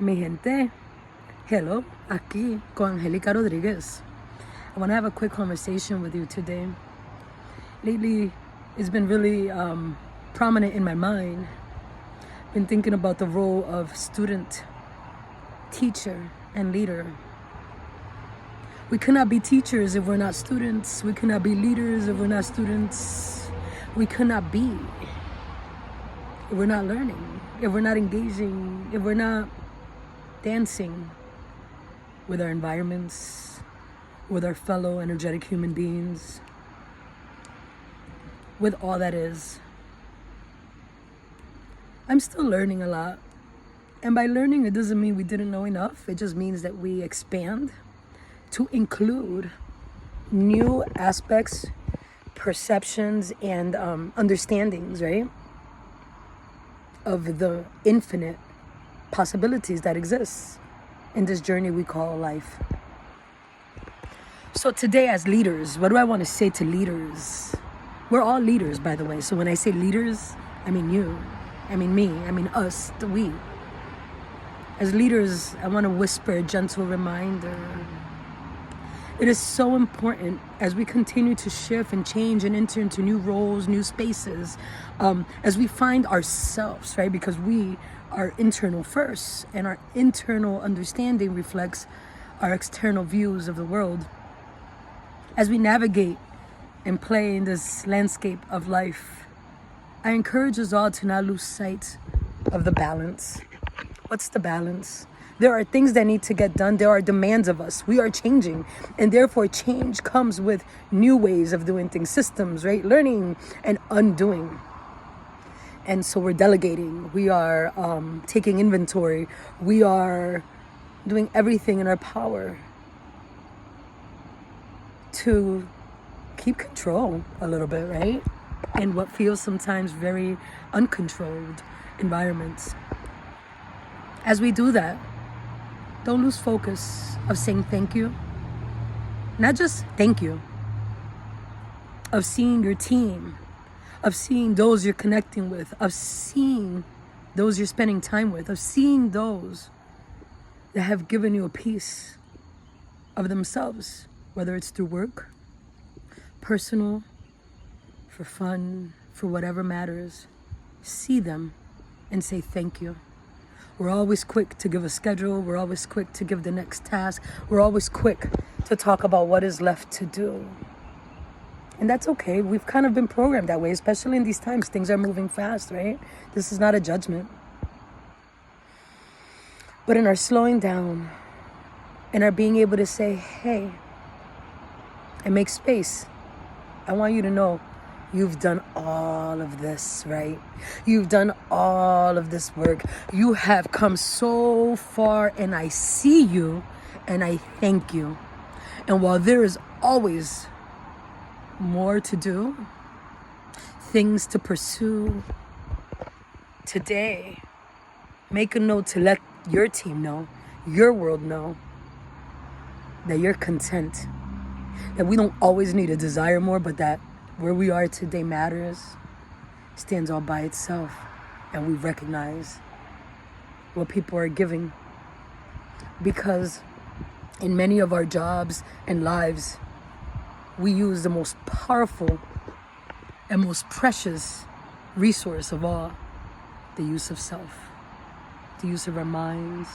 Mi gente, hello, aquí con Angelica Rodriguez. I want to have a quick conversation with you today. Lately, it's been really prominent in my mind. Been thinking about the role of student, teacher, and leader. We cannot be teachers if we're not students. We cannot be leaders if we're not students. We cannot be if we're not learning, if we're not engaging, if we're not dancing with our environments, with our fellow energetic human beings, with all that is. I'm still learning a lot. And by learning, it doesn't mean we didn't know enough. It just means that we expand to include new aspects, perceptions, and understandings, right? Of the infinite possibilities that exist in this journey we call life. So today, as leaders, what do I want to say to leaders? We're all leaders, by the way. So when I say leaders, I mean you, I mean me, I mean us, the we. As leaders, I want to whisper a gentle reminder. It is so important as we continue to shift and change and enter into new roles, new spaces, as we find ourselves, right? Because we are internal first, and our internal understanding reflects our external views of the world. As we navigate and play in this landscape of life, I encourage us all to not lose sight of the balance. What's the balance? There are things that need to get done. There are demands of us. We are changing. And therefore, change comes with new ways of doing things, systems, right? Learning and undoing. And so we're delegating. We are taking inventory. We are doing everything in our power to keep control a little bit, right? In what feels sometimes very uncontrolled environments. As we do that, don't lose focus of saying thank you. Not just thank you. Of seeing your team. Of seeing those you're connecting with. Of seeing those you're spending time with. Of seeing those that have given you a piece of themselves. Whether it's through work, personal, for fun, for whatever matters. See them and say thank you. We're always quick to give a schedule. We're always quick to give the next task. We're always quick to talk about what is left to do. And that's okay. We've kind of been programmed that way, especially in these times. Things are moving fast, right? This is not a judgment. But in our slowing down, in our being able to say, hey, and make space, I want you to know you've done all of this, right? You've done all of this work. You have come so far, and I see you, and I thank you. And while there is always more to do, things to pursue, today, make a note to let your team know, your world know, that you're content. That we don't always need to desire more, but that where we are today matters, stands all by itself, and we recognize what people are giving. Because in many of our jobs and lives, we use the most powerful and most precious resource of all, the use of self, the use of our minds,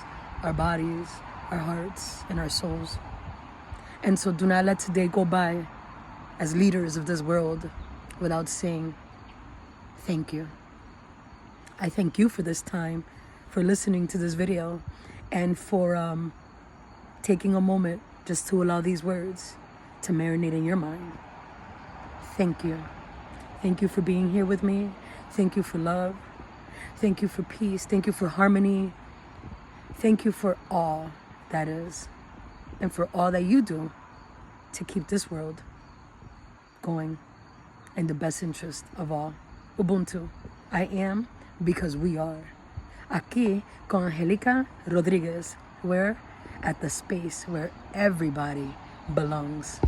our bodies, our hearts, and our souls. And so do not let today go by as leaders of this world without saying thank you. I thank you for this time, for listening to this video, and for taking a moment just to allow these words to marinate in your mind. Thank you. Thank you for being here with me. Thank you for love. Thank you for peace. Thank you for harmony. Thank you for all that is, and for all that you do to keep this world going in the best interest of all. Ubuntu. I am because we are. Aquí con Angelica Rodriguez. We're at the space where everybody belongs.